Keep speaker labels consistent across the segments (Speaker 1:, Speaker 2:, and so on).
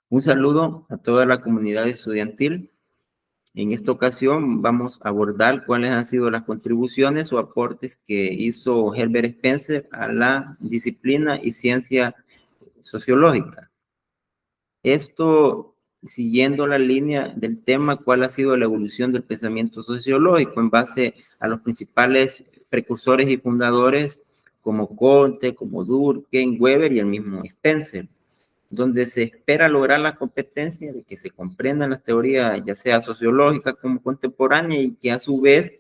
Speaker 1: Un saludo a toda la comunidad estudiantil. En esta ocasión vamos a abordar cuáles han sido las contribuciones o aportes que hizo Herbert Spencer a la disciplina y ciencia sociológica. Esto siguiendo la línea del tema, cuál ha sido la evolución del pensamiento sociológico en base a los principales precursores y fundadores como Comte, como Durkheim, Weber y el mismo Spencer, donde se espera lograr la competencia de que se comprendan las teorías, ya sea sociológica como contemporánea, y que a su vez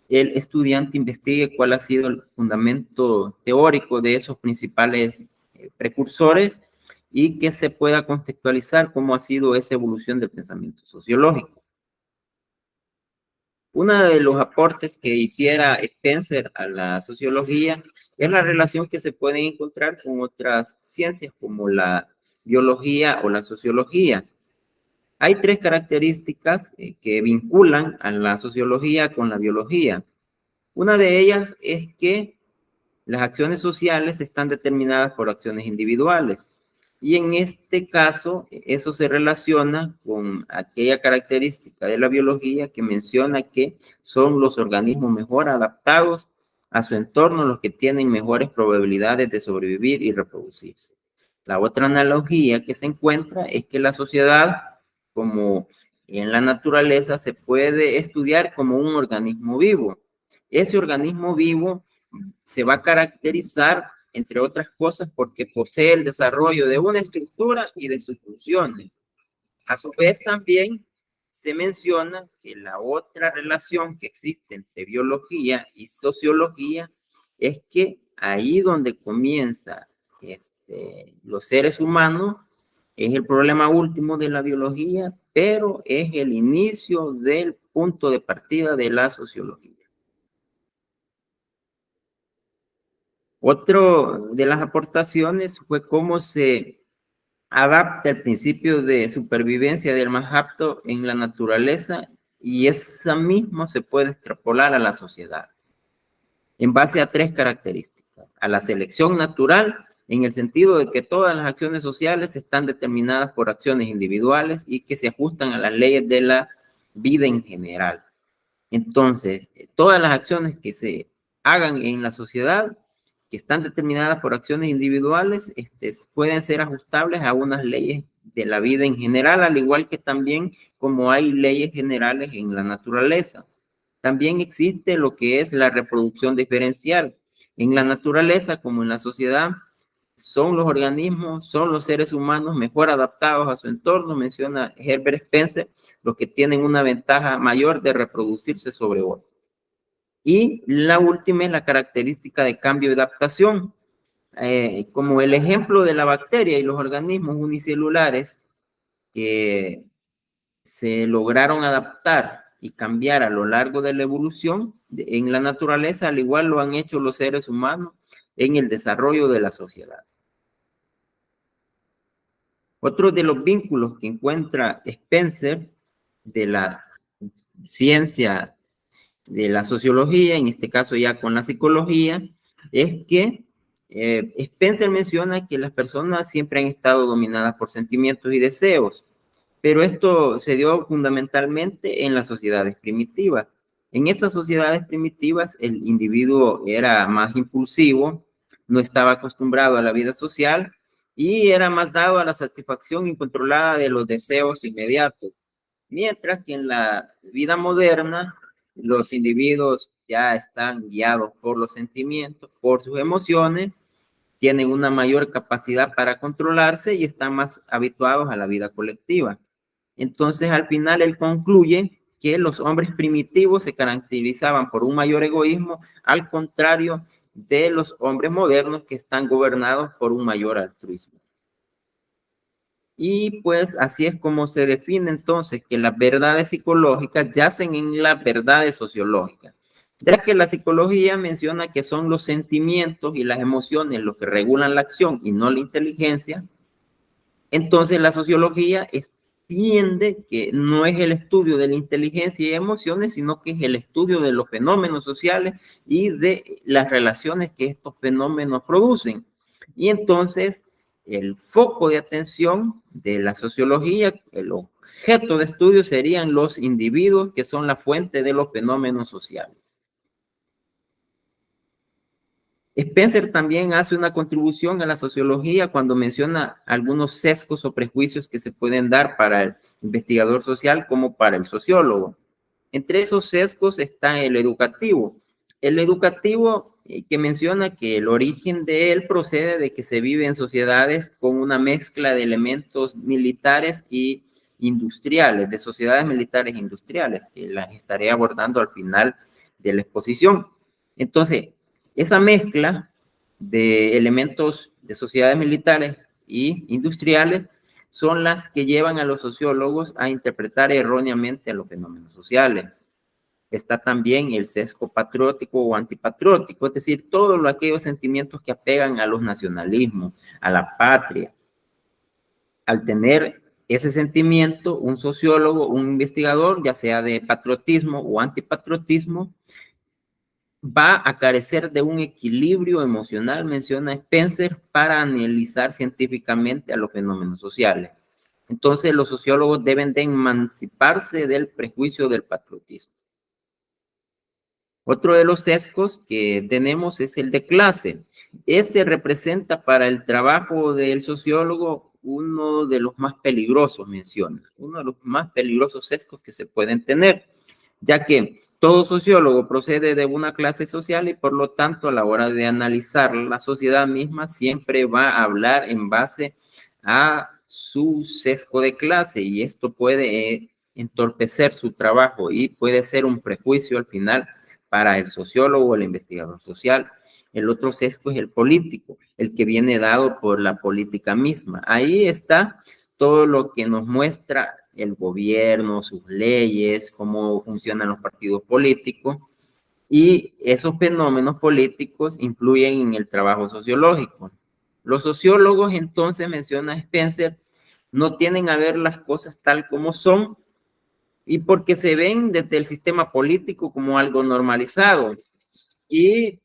Speaker 1: el estudiante investigue cuál ha sido el fundamento teórico de esos principales precursores y que se pueda contextualizar cómo ha sido esa evolución del pensamiento sociológico. Uno de los aportes que hiciera Spencer a la sociología es la relación que se puede encontrar con otras ciencias como la biología o la sociología. Hay tres características que vinculan a la sociología con la biología. Una de ellas es que las acciones sociales están determinadas por acciones individuales. Y en este caso, eso se relaciona con aquella característica de la biología que menciona que son los organismos mejor adaptados a su entorno los que tienen mejores probabilidades de sobrevivir y reproducirse. La otra analogía que se encuentra es que la sociedad, como en la naturaleza, se puede estudiar como un organismo vivo. Ese organismo vivo se va a caracterizar, entre otras cosas, porque posee el desarrollo de una estructura y de sus funciones. A su vez, también se menciona que la otra relación que existe entre biología y sociología es que ahí donde comienza los seres humanos es el problema último de la biología, pero es el inicio del punto de partida de la sociología. Otro de las aportaciones fue cómo se adapta el principio de supervivencia del más apto en la naturaleza, y esa misma se puede extrapolar a la sociedad en base a tres características: a la selección natural, en el sentido de que todas las acciones sociales están determinadas por acciones individuales y que se ajustan a las leyes de la vida en general. Entonces, todas las acciones que se hagan en la sociedad, que están determinadas por acciones individuales, pueden ser ajustables a unas leyes de la vida en general, al igual que también como hay leyes generales en la naturaleza. También existe lo que es la reproducción diferencial. En la naturaleza, como en la sociedad, son los organismos, son los seres humanos mejor adaptados a su entorno, menciona Herbert Spencer, los que tienen una ventaja mayor de reproducirse sobre otros. Y la última es la característica de cambio y adaptación. Como el ejemplo de la bacteria y los organismos unicelulares que se lograron adaptar y cambiar a lo largo de la evolución en la naturaleza, al igual lo han hecho los seres humanos en el desarrollo de la sociedad. Otro de los vínculos que encuentra Spencer de la ciencia de la sociología, en este caso ya con la psicología, es que Spencer menciona que las personas siempre han estado dominadas por sentimientos y deseos, pero esto se dio fundamentalmente en las sociedades primitivas. En esas sociedades primitivas el individuo era más impulsivo, no estaba acostumbrado a la vida social y era más dado a la satisfacción incontrolada de los deseos inmediatos. Mientras que en la vida moderna los individuos ya están guiados por los sentimientos, por sus emociones, tienen una mayor capacidad para controlarse y están más habituados a la vida colectiva. Entonces, al final, él concluye que los hombres primitivos se caracterizaban por un mayor egoísmo, al contrario de los hombres modernos que están gobernados por un mayor altruismo. Y pues así es como se define entonces que las verdades psicológicas yacen en las verdades sociológicas, ya que la psicología menciona que son los sentimientos y las emociones los que regulan la acción y no la inteligencia. Entonces la sociología entiende que no es el estudio de la inteligencia y emociones, sino que es el estudio de los fenómenos sociales y de las relaciones que estos fenómenos producen. Y entonces el foco de atención de la sociología, el objeto de estudio serían los individuos que son la fuente de los fenómenos sociales. Spencer también hace una contribución a la sociología cuando menciona algunos sesgos o prejuicios que se pueden dar para el investigador social como para el sociólogo. Entre esos sesgos está el educativo. El educativo que menciona que el origen de él procede de que se vive en sociedades con una mezcla de elementos militares y industriales, de sociedades militares e industriales, que las estaré abordando al final de la exposición. Entonces, esa mezcla de elementos de sociedades militares y industriales son las que llevan a los sociólogos a interpretar erróneamente a los fenómenos sociales. Está también el sesgo patriótico o antipatriótico, es decir, todos aquellos sentimientos que apegan a los nacionalismos, a la patria. Al tener ese sentimiento, un sociólogo, un investigador, ya sea de patriotismo o antipatriotismo, va a carecer de un equilibrio emocional, menciona Spencer, para analizar científicamente a los fenómenos sociales. Entonces, los sociólogos deben de emanciparse del prejuicio del patriotismo. Otro de los sesgos que tenemos es el de clase. Ese representa para el trabajo del sociólogo uno de los más peligrosos, menciona, uno de los más peligrosos sesgos que se pueden tener, ya que todo sociólogo procede de una clase social y por lo tanto a la hora de analizar la sociedad misma siempre va a hablar en base a su sesgo de clase y esto puede entorpecer su trabajo y puede ser un prejuicio al final para el sociólogo o el investigador social. El otro sesgo es el político, el que viene dado por la política misma. Ahí está todo lo que nos muestra el gobierno, sus leyes, cómo funcionan los partidos políticos, y esos fenómenos políticos influyen en el trabajo sociológico. Los sociólogos, entonces, menciona Spencer, no tienen a ver las cosas tal como son, y porque se ven desde el sistema político como algo normalizado, y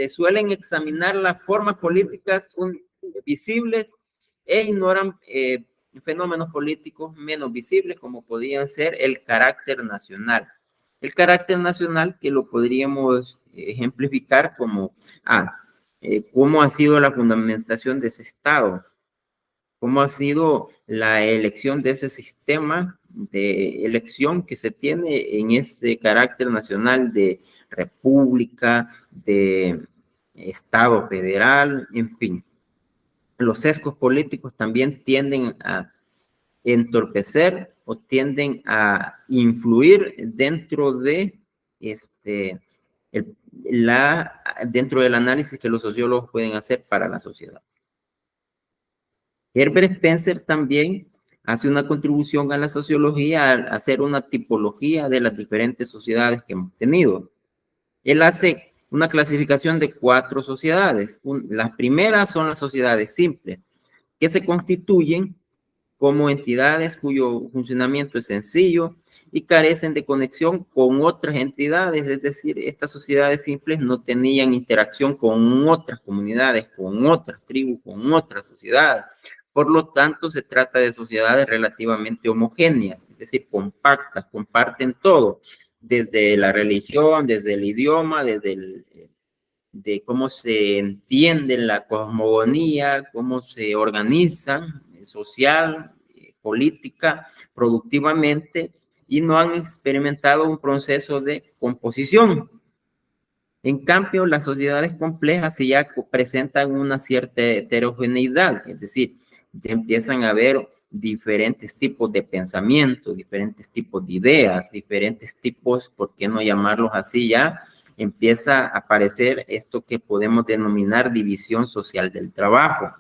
Speaker 1: suelen examinar las formas políticas visibles e ignoran fenómenos políticos menos visibles como podían ser el carácter nacional. El carácter nacional que lo podríamos ejemplificar como cómo ha sido la fundamentación de ese Estado, cómo ha sido la elección de ese sistema de elección que se tiene en ese carácter nacional de república, de Estado federal, en fin. Los sesgos políticos también tienden a entorpecer o tienden a influir dentro de dentro del análisis que los sociólogos pueden hacer para la sociedad. Herbert Spencer también hace una contribución a la sociología al hacer una tipología de las diferentes sociedades que hemos tenido. Él hace una clasificación de 4 sociedades. Las primeras son las sociedades simples, que se constituyen como entidades cuyo funcionamiento es sencillo y carecen de conexión con otras entidades, es decir, estas sociedades simples no tenían interacción con otras comunidades, con otras tribus, con otras sociedades. Por lo tanto, se trata de sociedades relativamente homogéneas, es decir, compactas, comparten todo, desde la religión, desde el idioma, de cómo se entiende la cosmogonía, cómo se organizan social, política, productivamente, y no han experimentado un proceso de composición. En cambio, las sociedades complejas sí ya presentan una cierta heterogeneidad, es decir, ya empiezan a haber diferentes tipos de pensamiento, diferentes tipos de ideas, diferentes tipos, ¿por qué no llamarlos así ya? Empieza a aparecer esto que podemos denominar división social del trabajo.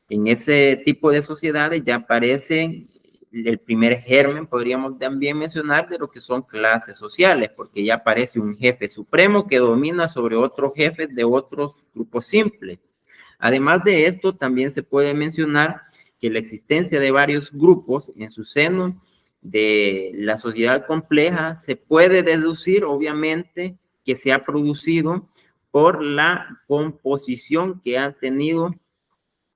Speaker 1: En ese tipo de sociedades ya aparece el primer germen, podríamos también mencionar, de lo que son clases sociales, porque ya aparece un jefe supremo que domina sobre otros jefes de otros grupos simples. Además de esto, también se puede mencionar que la existencia de varios grupos en su seno de la sociedad compleja se puede deducir, obviamente, que se ha producido por la composición que han tenido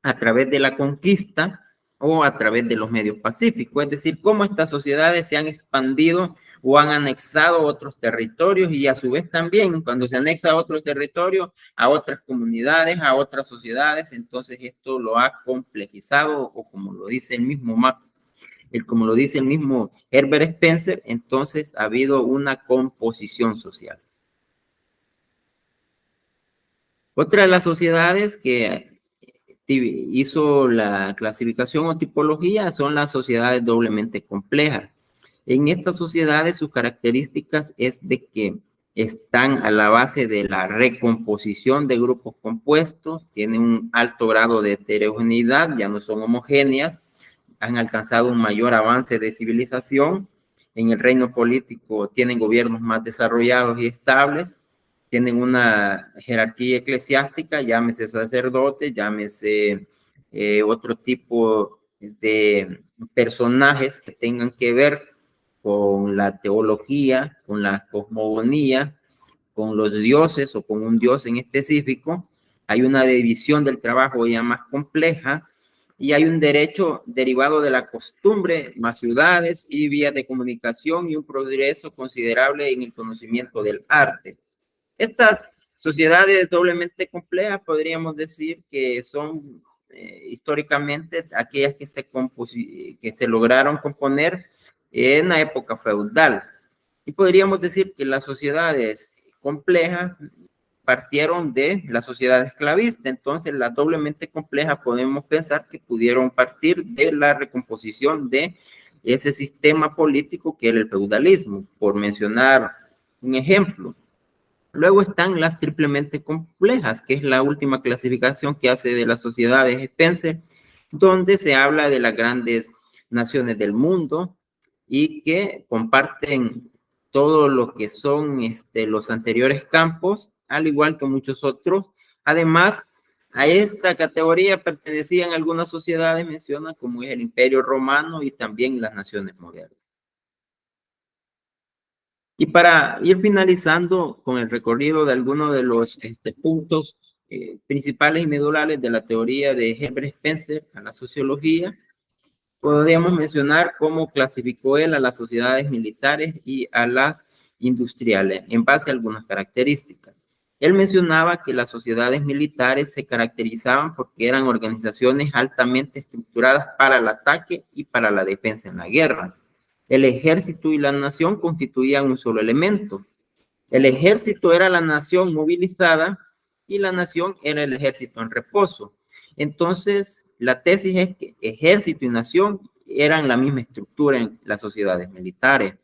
Speaker 1: a través de la conquista o a través de los medios pacíficos, es decir, cómo estas sociedades se han expandido o han anexado otros territorios y a su vez también cuando se anexa a otro territorio, a otras comunidades, a otras sociedades, entonces esto lo ha complejizado o como lo dice el mismo Marx, como lo dice el mismo Herbert Spencer, entonces ha habido una composición social. Otra de las sociedades que hizo la clasificación o tipología son las sociedades doblemente complejas. En estas sociedades sus características es de que están a la base de la recomposición de grupos compuestos, tienen un alto grado de heterogeneidad, ya no son homogéneas, han alcanzado un mayor avance de civilización, en el reino político tienen gobiernos más desarrollados y estables, tienen una jerarquía eclesiástica, llámese sacerdote, llámese otro tipo de personajes que tengan que ver con la teología, con la cosmogonía, con los dioses o con un dios en específico. Hay una división del trabajo ya más compleja y hay un derecho derivado de la costumbre, más ciudades y vías de comunicación y un progreso considerable en el conocimiento del arte. Estas sociedades doblemente complejas podríamos decir que son históricamente aquellas que se lograron componer en la época feudal. Y podríamos decir que las sociedades complejas partieron de la sociedad esclavista, entonces las doblemente complejas podemos pensar que pudieron partir de la recomposición de ese sistema político que era el feudalismo, por mencionar un ejemplo. Luego están las triplemente complejas, que es la última clasificación que hace de las sociedades Spencer, donde se habla de las grandes naciones del mundo y que comparten todo lo que son los anteriores campos, al igual que muchos otros. Además, a esta categoría pertenecían algunas sociedades, menciona, como es el Imperio Romano y también las naciones modernas. Y para ir finalizando con el recorrido de algunos de los puntos principales y medulares de la teoría de Herbert Spencer a la sociología, podríamos mencionar cómo clasificó él a las sociedades militares y a las industriales en base a algunas características. Él mencionaba que las sociedades militares se caracterizaban porque eran organizaciones altamente estructuradas para el ataque y para la defensa en la guerra. El ejército y la nación constituían un solo elemento. El ejército era la nación movilizada y la nación era el ejército en reposo. Entonces, la tesis es que ejército y nación eran la misma estructura en las sociedades militares.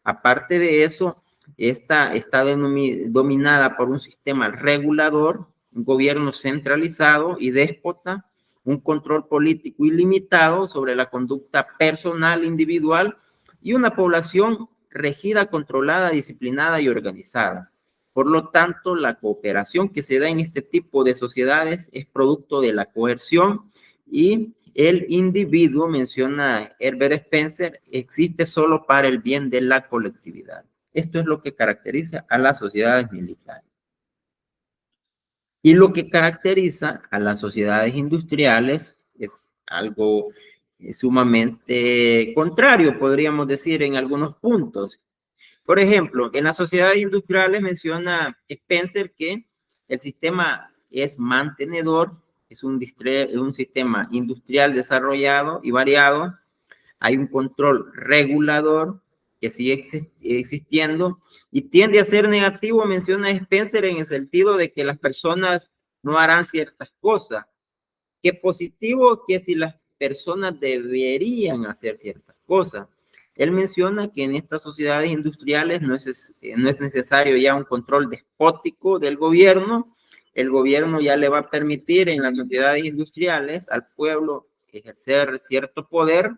Speaker 1: Aparte de eso, esta está dominada por un sistema regulador, un gobierno centralizado y déspota, un control político ilimitado sobre la conducta personal individual y una población regida, controlada, disciplinada y organizada. Por lo tanto, la cooperación que se da en este tipo de sociedades es producto de la coerción y el individuo, menciona Herbert Spencer, existe solo para el bien de la colectividad. Esto es lo que caracteriza a las sociedades militares. Y lo que caracteriza a las sociedades industriales es algo sumamente contrario, podríamos decir, en algunos puntos. Por ejemplo, en las sociedades industriales menciona Spencer que el sistema es mantenedor, es un sistema industrial desarrollado y variado, hay un control regulador que sigue existiendo y tiende a ser negativo, menciona Spencer, en el sentido de que las personas no harán ciertas cosas. Que positivo que si las personas deberían hacer ciertas cosas. Él menciona que en estas sociedades industriales no es necesario ya un control despótico del gobierno. El gobierno ya le va a permitir en las sociedades industriales al pueblo ejercer cierto poder.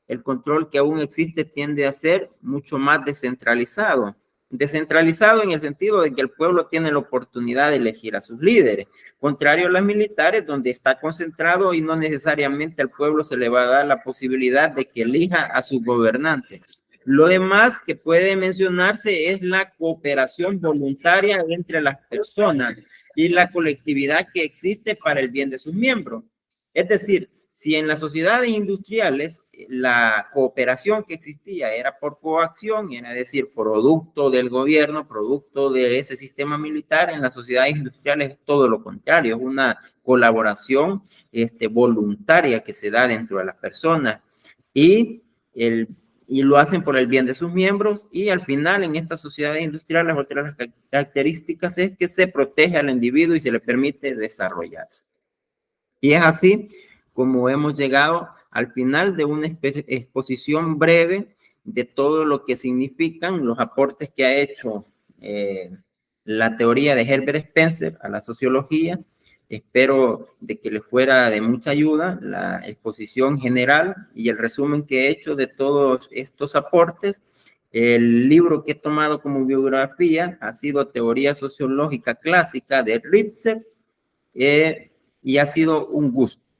Speaker 1: El control que aún existe tiende a ser mucho más descentralizado. Descentralizado en el sentido de que el pueblo tiene la oportunidad de elegir a sus líderes, contrario a las militares, donde está concentrado y no necesariamente al pueblo se le va a dar la posibilidad de que elija a su gobernante. Lo demás que puede mencionarse es la cooperación voluntaria entre las personas y la colectividad que existe para el bien de sus miembros. Es decir, si en las sociedades industriales la cooperación que existía era por coacción, era decir, producto del gobierno, producto de ese sistema militar, en las sociedades industriales es todo lo contrario, es una colaboración voluntaria que se da dentro de las personas y, y lo hacen por el bien de sus miembros, y al final en estas sociedades industriales otra de las características es que se protege al individuo y se le permite desarrollarse. Y es así como hemos llegado al final de una exposición breve de todo lo que significan los aportes que ha hecho la teoría de Herbert Spencer a la sociología. Espero de que le fuera de mucha ayuda la exposición general y el resumen que he hecho de todos estos aportes. El libro que he tomado como biografía ha sido Teoría Sociológica Clásica de Ritzer, y ha sido un gusto.